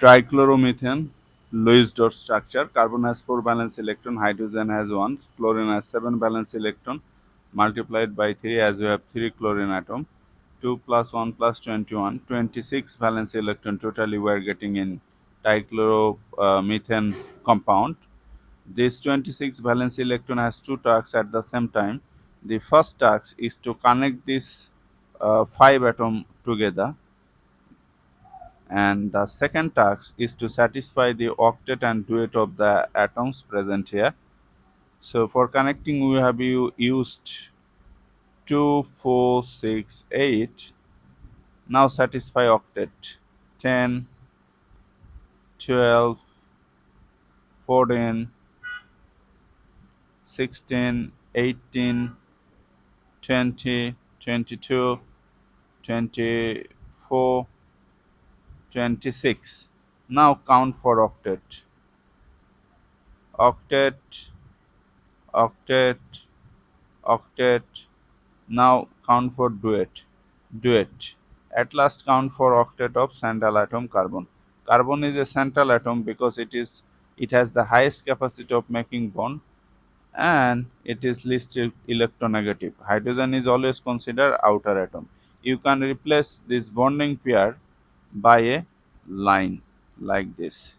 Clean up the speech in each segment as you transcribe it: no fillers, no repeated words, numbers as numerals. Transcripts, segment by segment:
Trichloromethane, Lewis dot structure. Carbon has 4 valence electron, hydrogen has 1, chlorine has 7 valence electron, multiplied by 3 as we have 3 chlorine atom. 2 plus 1 plus 21, 26 valence electron totally we are getting in trichloromethane compound. This 26 valence electron has two tasks at the same time. The first task is to connect this 5 atom together, and the second task is to satisfy the octet and duet of the atoms present here. So for connecting we have used 2, 4, 6, 8. Now satisfy octet. 10, 12, 14, 16, 18, 20, 22, 24, 26. Now count for octet. Octet, octet, octet. Now count for duet. Duet. At last count for octet of central atom carbon. Carbon is a central atom because it has the highest capacity of making bond, and it is least electronegative. Hydrogen is always considered outer atom. You can replace this bonding pair by a line like this.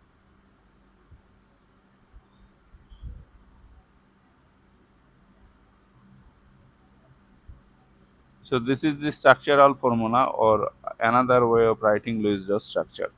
So this is the structural formula or another way of writing Lewis dot structure.